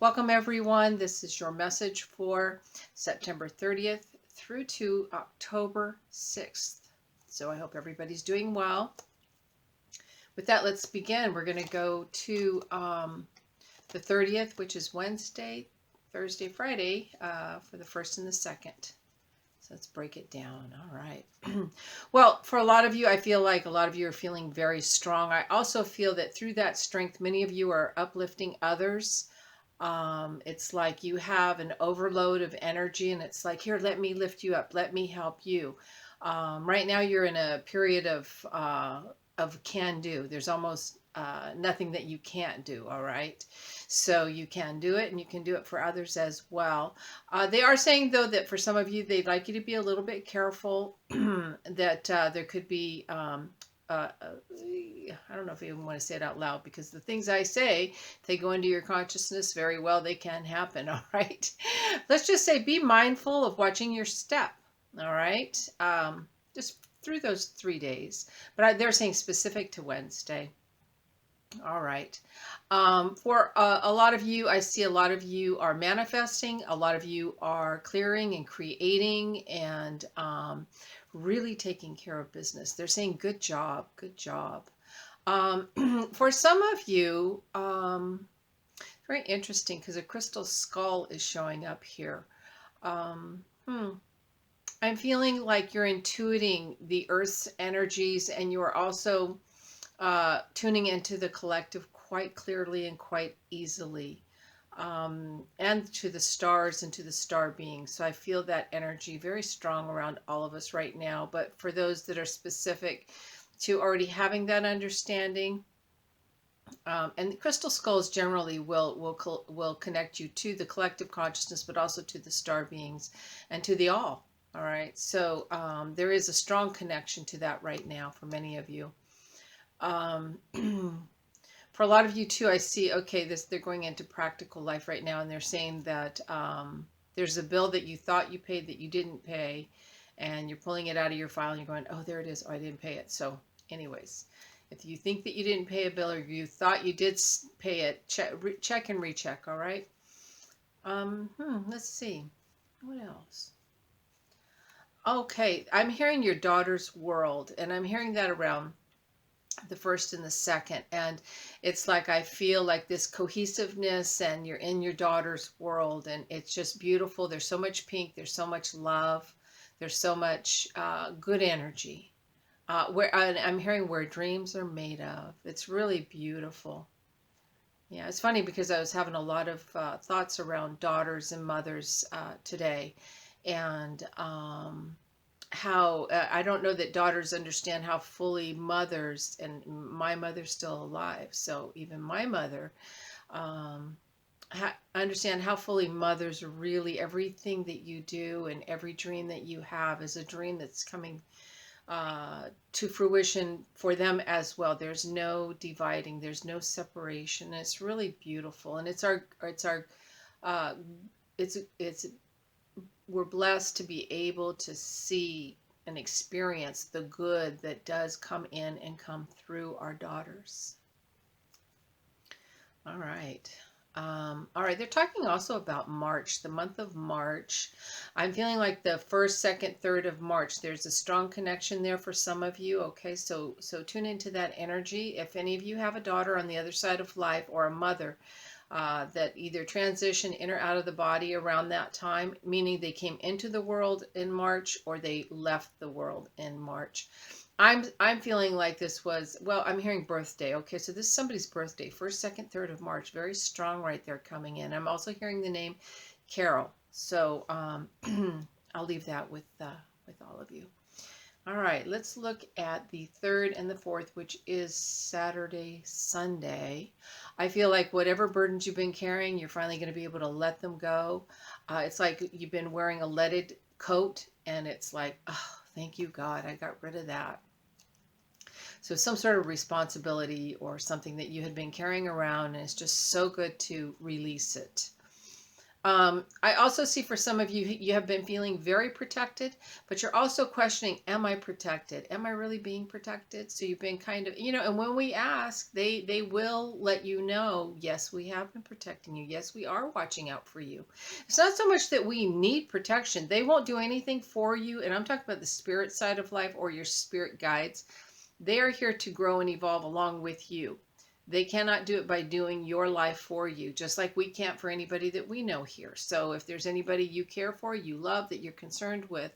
Welcome everyone. This is your message for September 30th through to October 6th. So I hope everybody's doing well. With that, let's begin. We're going to go to the 30th, which is Wednesday, Thursday, Friday, for the 1st and the 2nd. So let's break it down. All right. Well, for a lot of you, I feel like a lot of you are feeling very strong. I also feel that through that strength, many of you are uplifting others. It's like you have an overload of energy and it's like, here, let me lift you up. Let me help you. Right now you're in a period of can do. There's almost nothing that you can't do. All right. So you can do it and you can do it for others as well. They are saying though that for some of you, they'd like you to be a little bit careful that there could be, I don't know if I even want to say it out loud because the things I say, if they go into your consciousness very well, they can happen. All right. Let's just say be mindful of watching your step. All right. Just through those 3 days. But they're saying specific to Wednesday. All right. For a lot of you, I see a lot of you are manifesting. A lot of you are clearing and creating and really taking care of business. They're saying, good job, good job. For some of you, very interesting because a crystal skull is showing up here. I'm feeling like you're intuiting the Earth's energies and you are also tuning into the collective quite clearly and quite easily, and to the stars and to the star beings. So I feel that energy very strong around all of us right now. But for those that are specific to already having that understanding, and the crystal skulls generally will connect you to the collective consciousness, but also to the star beings and to the all. All right. So there is a strong connection to that right now for many of you. For a lot of you too, I see, okay, they're going into practical life right now, and they're saying that there's a bill that you thought you paid that you didn't pay, and you're pulling it out of your file and you're going, oh, there it is. Oh, I didn't pay it. So anyways, if you think that you didn't pay a bill or you thought you did pay it, check and recheck. All right. Let's see. What else? Okay. I'm hearing your daughter's world, and I'm hearing that around the 1st and the 2nd, and it's like I feel like this cohesiveness and you're in your daughter's world and it's just beautiful. There's so much pink, there's so much love, there's so much good energy, where I'm hearing where dreams are made of. It's really beautiful. Yeah, it's funny because I was having a lot of thoughts around daughters and mothers today, and how I don't know that daughters understand how fully mothers, and my mother's still alive, so even my mother, understand how fully mothers really, everything that you do and every dream that you have is a dream that's coming to fruition for them as well. There's no dividing, there's no separation. It's really beautiful, and we're blessed to be able to see and experience the good that does come in and come through our daughters. All right. All right. They're talking also about March, the month of March. I'm feeling like the 1st, 2nd, 3rd of March, there's a strong connection there for some of you. Okay. So tune into that energy. If any of you have a daughter on the other side of life or a mother, that either transition in or out of the body around that time, meaning they came into the world in March or they left the world in March. I'm feeling like this was, well, I'm hearing birthday. Okay, so this is somebody's birthday, 1st, 2nd, 3rd of March. Very strong right there coming in. I'm also hearing the name Carol. So I'll leave that with all of you. All right, let's look at the 3rd and the 4th, which is Saturday, Sunday. I feel like whatever burdens you've been carrying, you're finally going to be able to let them go. It's like you've been wearing a leaded coat, and it's like, oh, thank you, God, I got rid of that. So some sort of responsibility or something that you had been carrying around, and it's just so good to release it. I also see for some of you, you have been feeling very protected, but you're also questioning, am I protected? Am I really being protected? So you've been kind of, and when we ask, they will let you know, yes, we have been protecting you. Yes, we are watching out for you. It's not so much that we need protection. They won't do anything for you. And I'm talking about the spirit side of life or your spirit guides. They are here to grow and evolve along with you. They cannot do it by doing your life for you, just like we can't for anybody that we know here. So if there's anybody you care for, you love, that you're concerned with,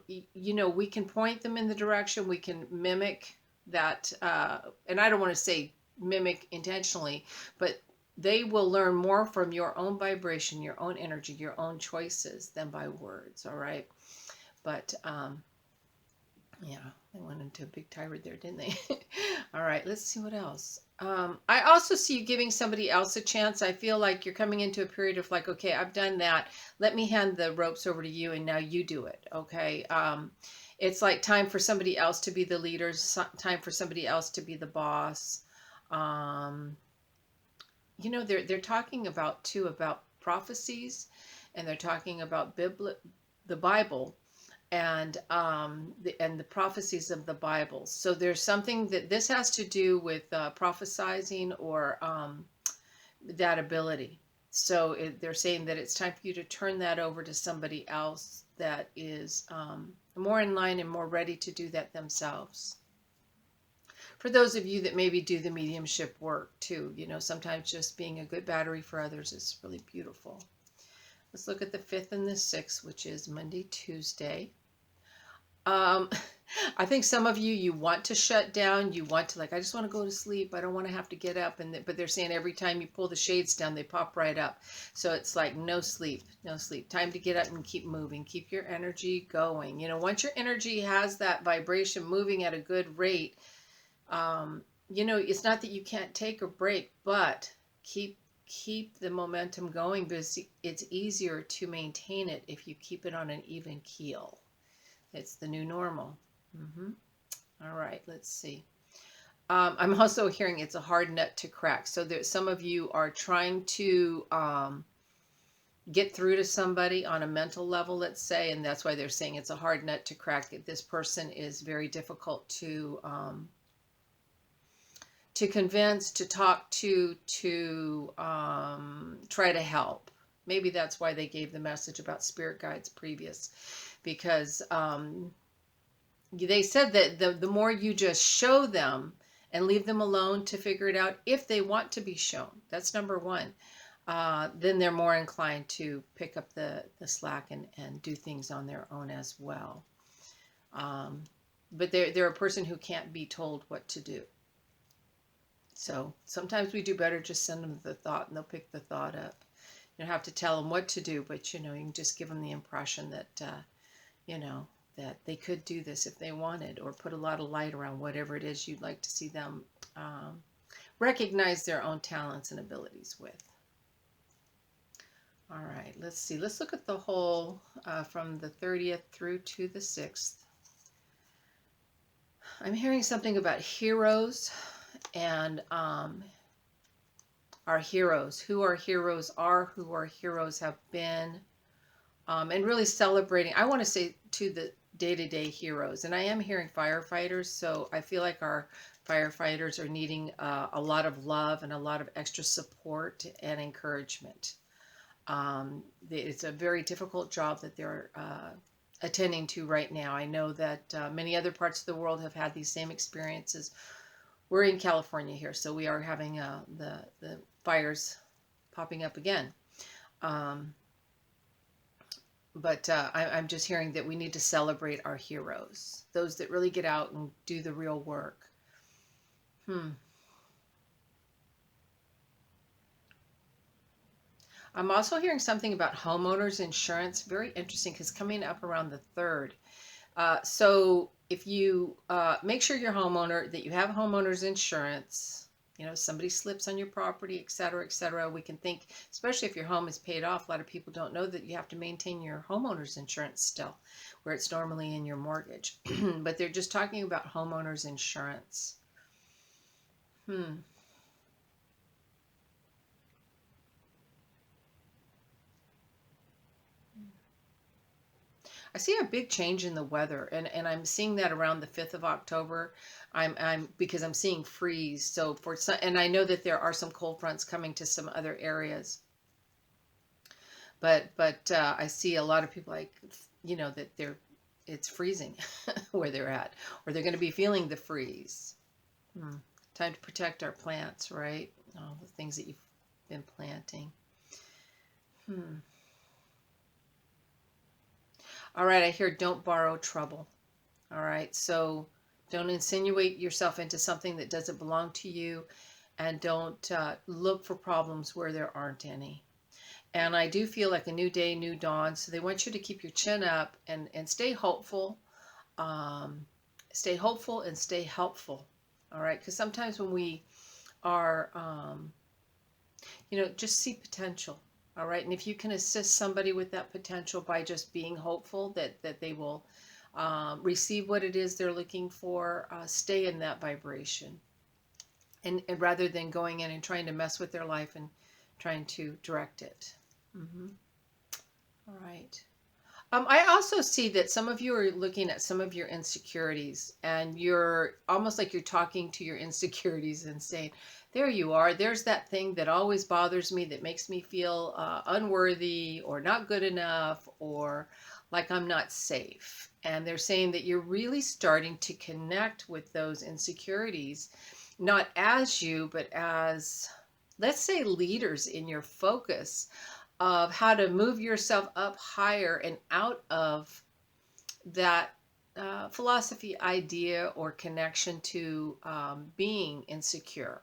we can point them in the direction, we can mimic that. And I don't want to say mimic intentionally, but they will learn more from your own vibration, your own energy, your own choices than by words. All right. But, yeah, they went into a big tirade there, didn't they? All right, let's see what else. I also see you giving somebody else a chance. I feel like you're coming into a period of like, okay, I've done that. Let me hand the ropes over to you, and now you do it. Okay. It's like time for somebody else to be the leader, time for somebody else to be the boss. They're talking about too about prophecies, and they're talking about the Bible, and the prophecies of the Bible. So there's something that this has to do with prophesizing or that ability. So they're saying that it's time for you to turn that over to somebody else that is more in line and more ready to do that themselves. For those of you that maybe do the mediumship work too, sometimes just being a good battery for others is really beautiful. Let's look at the 5th and the 6th, which is Monday, Tuesday. I think some of you want to shut down. You want to I just want to go to sleep. I don't want to have to get up. But they're saying every time you pull the shades down, they pop right up. So it's like no sleep, no sleep. Time to get up and keep moving. Keep your energy going. Once your energy has that vibration moving at a good rate, it's not that you can't take a break, but keep the momentum going, because it's easier to maintain it if you keep it on an even keel. It's the new normal. All right, let's see. I'm also hearing it's a hard nut to crack. So some of you are trying to get through to somebody on a mental level, let's say, and that's why they're saying it's a hard nut to crack. This person is very difficult to convince, to talk to try to help. Maybe that's why they gave the message about spirit guides previous, because they said that the more you just show them and leave them alone to figure it out if they want to be shown, that's number one, then they're more inclined to pick up the slack and do things on their own as well. But they're a person who can't be told what to do. So sometimes we do better just send them the thought and they'll pick the thought up. You don't have to tell them what to do, but you can just give them the impression that that they could do this if they wanted, or put a lot of light around whatever it is you'd like to see them recognize their own talents and abilities with. All right, let's see. Let's look at the whole from the 30th through to the 6th. I'm hearing something about heroes and our heroes, who our heroes are, who our heroes have been, and really celebrating. I want to say to the day-to-day heroes, and I am hearing firefighters, so I feel like our firefighters are needing a lot of love and a lot of extra support and encouragement. It's a very difficult job that they're attending to right now. I know that many other parts of the world have had these same experiences. We're in California here, so we are having the fires popping up again. But I'm just hearing that we need to celebrate our heroes, those that really get out and do the real work. I'm also hearing something about homeowners insurance. Very interesting, because coming up around the 3rd. So if you make sure your homeowner, that you have homeowners insurance, somebody slips on your property, et cetera, we can think, especially if your home is paid off, a lot of people don't know that you have to maintain your homeowner's insurance still, where it's normally in your mortgage. But they're just talking about homeowners insurance. I see a big change in the weather, and I'm seeing that around the 5th of October. I'm because I'm seeing freeze. So for some, and I know that there are some cold fronts coming to some other areas, but I see a lot of people like, that it's freezing where they're at, or they're going to be feeling the freeze. Hmm. Time to protect our plants, right? All the things that you've been planting. All right, I hear don't borrow trouble. All right, so don't insinuate yourself into something that doesn't belong to you, and don't look for problems where there aren't any. And I do feel like a new day, new dawn. So they want you to keep your chin up and stay hopeful. Um, Stay hopeful and stay helpful. All right, because sometimes when we are, just see potential. All right, and if you can assist somebody with that potential by just being hopeful that they will receive what it is they're looking for, stay in that vibration. And rather than going in and trying to mess with their life and trying to direct it. Mm-hmm. All right. I also see that some of you are looking at some of your insecurities, and you're almost like you're talking to your insecurities and saying, there you are. There's that thing that always bothers me, that makes me feel unworthy or not good enough, or like I'm not safe. And they're saying that you're really starting to connect with those insecurities, not as you, but as, let's say, leaders in your focus of how to move yourself up higher and out of that philosophy, idea, or connection to being insecure.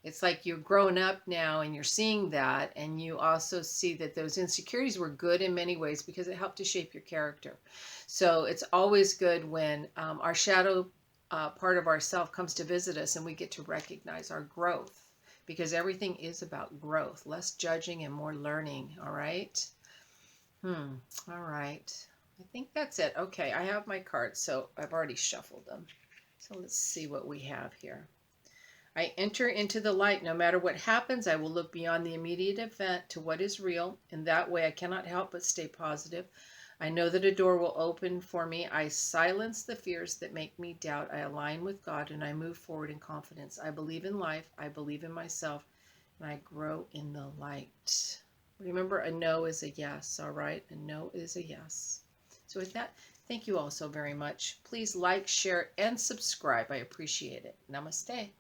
It's like you're grown up now and you're seeing that, and you also see that those insecurities were good in many ways because it helped to shape your character. So it's always good when our shadow part of ourself comes to visit us and we get to recognize our growth, because everything is about growth, less judging and more learning. All right. All right. I think that's it. Okay, I have my cards, so I've already shuffled them. So let's see what we have here. I enter into the light. No matter what happens, I will look beyond the immediate event to what is real. In that way, I cannot help but stay positive. I know that a door will open for me. I silence the fears that make me doubt. I align with God and I move forward in confidence. I believe in life. I believe in myself, and I grow in the light. Remember, a no is a yes, all right? A no is a yes. So with that, thank you all so very much. Please like, share, and subscribe. I appreciate it. Namaste.